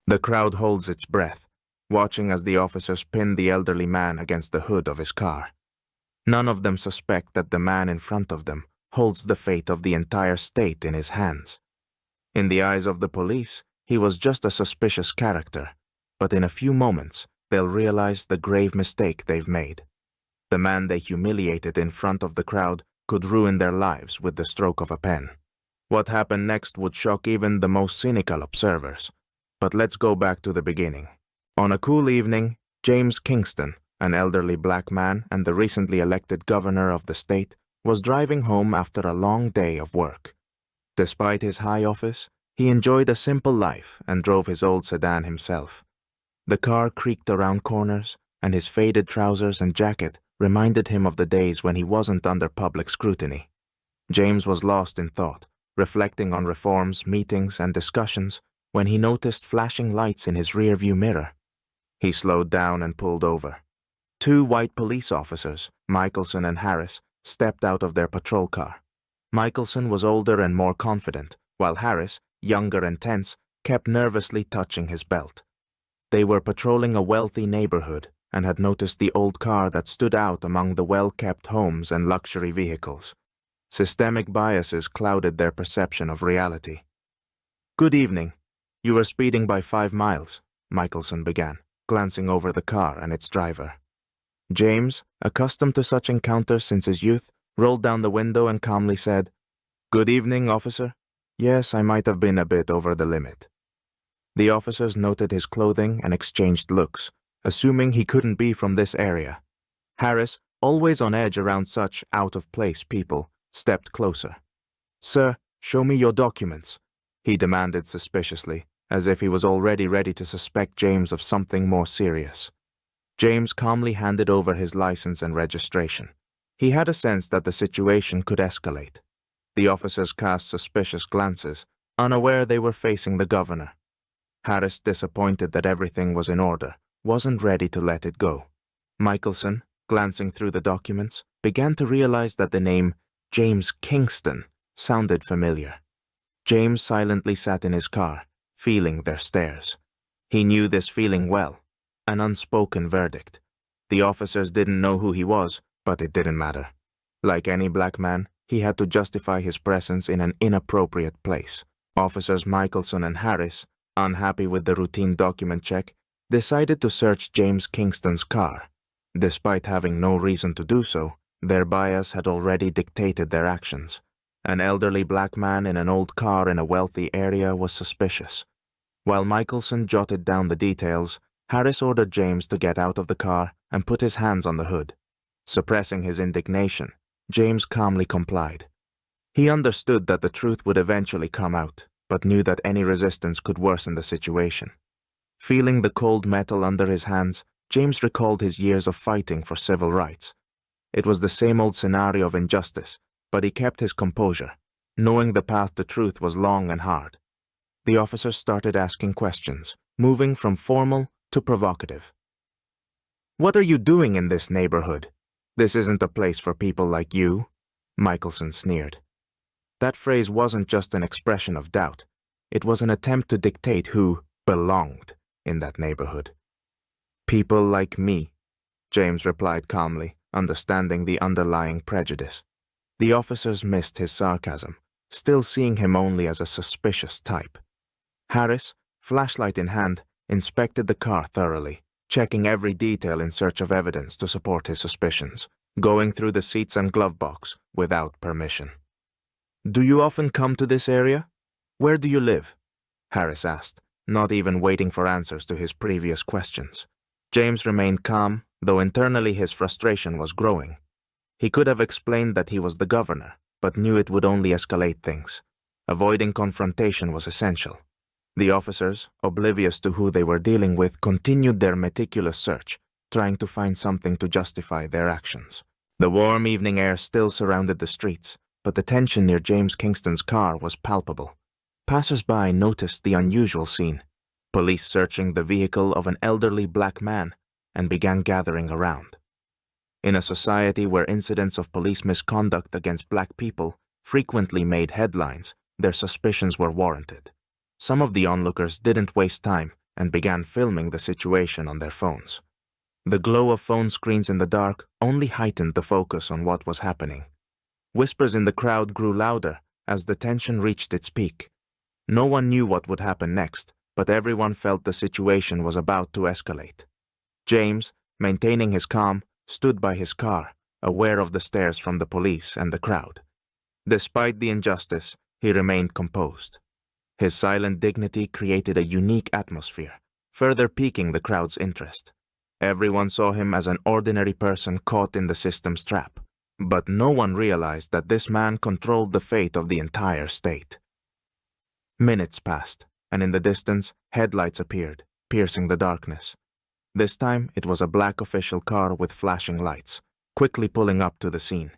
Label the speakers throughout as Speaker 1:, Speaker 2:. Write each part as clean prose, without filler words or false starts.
Speaker 1: The crowd holds its breath, watching as the officers pin the elderly man against the hood of his car. None of them suspect that the man in front of them holds the fate of the entire state in his hands. In the eyes of the police, he was just a suspicious character, but in a few moments, they'll realize the grave mistake they've made. The man they humiliated in front of the crowd could ruin their lives with the stroke of a pen. What happened next would shock even the most cynical observers. But let's go back to the beginning. On a cool evening, James Kingston, an elderly black man and the recently elected governor of the state, was driving home after a long day of work. Despite his high office, he enjoyed a simple life and drove his old sedan himself. The car creaked around corners, and his faded trousers and jacket reminded him of the days when he wasn't under public scrutiny. James was lost in thought, reflecting on reforms, meetings, and discussions, when he noticed flashing lights in his rearview mirror. He slowed down and pulled over. Two white police officers, Michelson and Harris, stepped out of their patrol car. Michelson was older and more confident, while Harris, younger and tense, kept nervously touching his belt. They were patrolling a wealthy neighborhood and had noticed the old car that stood out among the well-kept homes and luxury vehicles. Systemic biases clouded their perception of reality. "Good evening. You were speeding by 5 miles, Michelson began, glancing over the car and its driver. James, accustomed to such encounters since his youth, rolled down the window and calmly said, "Good evening, officer. Yes, I might have been a bit over the limit." The officers noted his clothing and exchanged looks, assuming he couldn't be from this area. Harris, always on edge around such out-of-place people, stepped closer. "Sir, show me your documents," he demanded suspiciously, as if he was already ready to suspect James of something more serious. James calmly handed over his license and registration. He had a sense that the situation could escalate. The officers cast suspicious glances, unaware they were facing the governor. Harris, disappointed that everything was in order, wasn't ready to let it go. Michelson, glancing through the documents, began to realize that the name James Kingston sounded familiar. James silently sat in his car, feeling their stares. He knew this feeling well, an unspoken verdict. The officers didn't know who he was, but it didn't matter. Like any black man, he had to justify his presence in an inappropriate place. Officers Michelson and Harris, unhappy with the routine document check, decided to search James Kingston's car. Despite having no reason to do so, their bias had already dictated their actions. An elderly black man in an old car in a wealthy area was suspicious. While Michelson jotted down the details, Harris ordered James to get out of the car and put his hands on the hood. Suppressing his indignation, James calmly complied. He understood that the truth would eventually come out, but knew that any resistance could worsen the situation. Feeling the cold metal under his hands, James recalled his years of fighting for civil rights. It was the same old scenario of injustice, but he kept his composure, knowing the path to truth was long and hard. The officers started asking questions, moving from formal to provocative. "What are you doing in this neighborhood? This isn't a place for people like you," Michelson sneered. That phrase wasn't just an expression of doubt. It was an attempt to dictate who belonged in that neighborhood. "People like me," James replied calmly, understanding the underlying prejudice. The officers missed his sarcasm, still seeing him only as a suspicious type. Harris, flashlight in hand, inspected the car thoroughly, checking every detail in search of evidence to support his suspicions, going through the seats and glove box without permission. "Do you often come to this area? Where do you live?" Harris asked, not even waiting for answers to his previous questions. James remained calm, though internally his frustration was growing. He could have explained that he was the governor, but knew it would only escalate things. Avoiding confrontation was essential. The officers, oblivious to who they were dealing with, continued their meticulous search, trying to find something to justify their actions. The warm evening air still surrounded the streets, but the tension near James Kingston's car was palpable. Passers-by noticed the unusual scene, police searching the vehicle of an elderly black man, and began gathering around. In a society where incidents of police misconduct against black people frequently made headlines, their suspicions were warranted. Some of the onlookers didn't waste time and began filming the situation on their phones. The glow of phone screens in the dark only heightened the focus on what was happening. Whispers in the crowd grew louder as the tension reached its peak. No one knew what would happen next, but everyone felt the situation was about to escalate. James, maintaining his calm, stood by his car, aware of the stares from the police and the crowd. Despite the injustice, he remained composed. His silent dignity created a unique atmosphere, further piquing the crowd's interest. Everyone saw him as an ordinary person caught in the system's trap, but no one realized that this man controlled the fate of the entire state. Minutes passed, and in the distance, headlights appeared, piercing the darkness. This time, it was a black official car with flashing lights, quickly pulling up to the scene.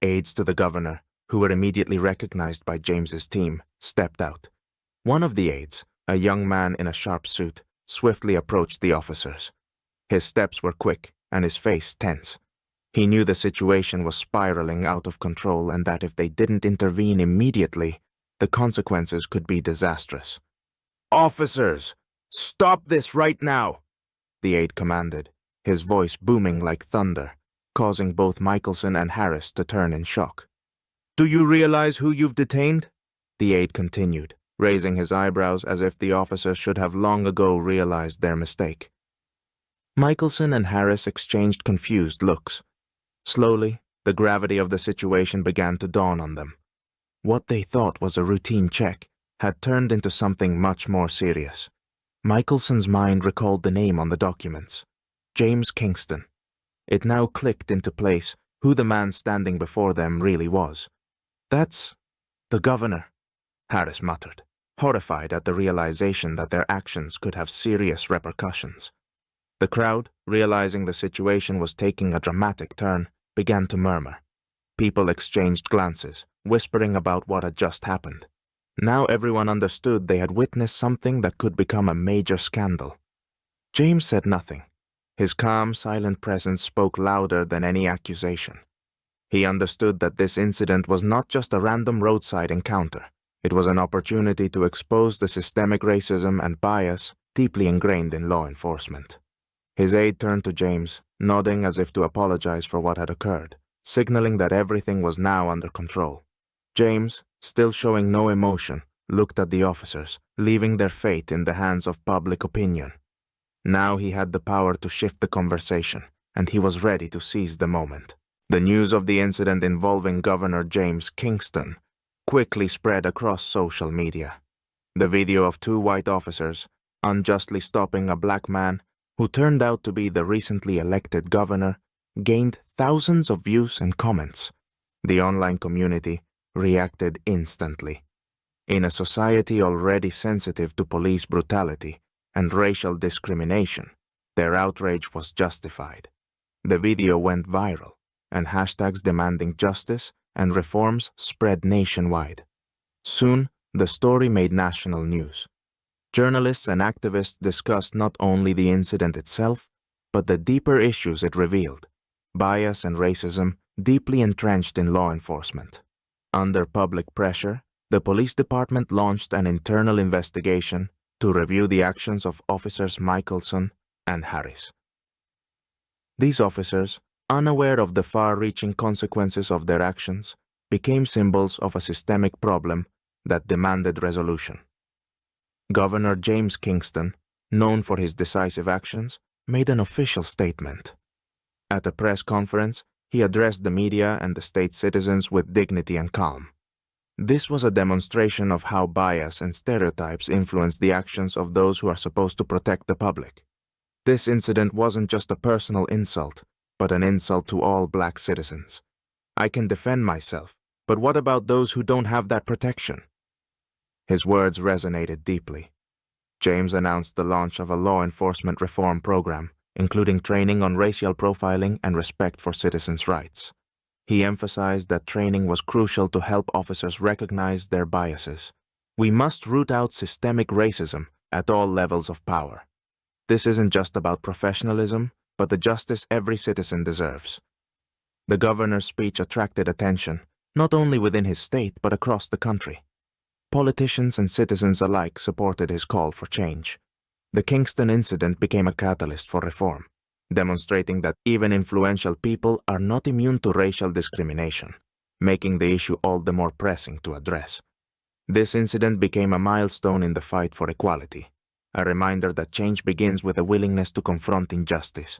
Speaker 1: Aides to the governor, who were immediately recognized by James's team, stepped out. One of the aides, a young man in a sharp suit, swiftly approached the officers. His steps were quick, and his face tense. He knew the situation was spiraling out of control and that if they didn't intervene immediately, the consequences could be disastrous. "Officers, stop this right now!" the aide commanded, his voice booming like thunder, causing both Michelson and Harris to turn in shock. "Do you realize who you've detained?" the aide continued, raising his eyebrows as if the officers should have long ago realized their mistake. Michelson and Harris exchanged confused looks. Slowly, the gravity of the situation began to dawn on them. What they thought was a routine check had turned into something much more serious. Michelson's mind recalled the name on the documents, James Kingston. It now clicked into place who the man standing before them really was. "That's the governor," Harris muttered, horrified at the realization that their actions could have serious repercussions. The crowd, realizing the situation was taking a dramatic turn, began to murmur. People exchanged glances, whispering about what had just happened. Now everyone understood they had witnessed something that could become a major scandal. James said nothing. His calm, silent presence spoke louder than any accusation. He understood that this incident was not just a random roadside encounter. It was an opportunity to expose the systemic racism and bias deeply ingrained in law enforcement. His aide turned to James, nodding as if to apologize for what had occurred, signaling that everything was now under control. James, still showing no emotion, looked at the officers, leaving their fate in the hands of public opinion. Now he had the power to shift the conversation, and he was ready to seize the moment. The news of the incident involving Governor James Kingston quickly spread across social media. The video of two white officers unjustly stopping a black man who turned out to be the recently elected governor gained thousands of views and comments. The online community reacted instantly. In a society already sensitive to police brutality and racial discrimination, their outrage was justified. The video went viral, and hashtags demanding justice and reforms spread nationwide. Soon, the story made national news. Journalists and activists discussed not only the incident itself, but the deeper issues it revealed, bias and racism deeply entrenched in law enforcement. Under public pressure, the police department launched an internal investigation to review the actions of officers Michelson and Harris. These officers, unaware of the far-reaching consequences of their actions, became symbols of a systemic problem that demanded resolution. Governor James Kingston, known for his decisive actions, made an official statement. At a press conference, he addressed the media and the state's citizens with dignity and calm. This was a demonstration of how bias and stereotypes influence the actions of those who are supposed to protect the public. This incident wasn't just a personal insult, but an insult to all black citizens. "I can defend myself, but what about those who don't have that protection?" His words resonated deeply. James announced the launch of a law enforcement reform program, including training on racial profiling and respect for citizens' rights. He emphasized that training was crucial to help officers recognize their biases. "We must root out systemic racism at all levels of power. This isn't just about professionalism, but the justice every citizen deserves." The governor's speech attracted attention, not only within his state but across the country. Politicians and citizens alike supported his call for change. The Kingston incident became a catalyst for reform, demonstrating that even influential people are not immune to racial discrimination, making the issue all the more pressing to address. This incident became a milestone in the fight for equality, a reminder that change begins with a willingness to confront injustice.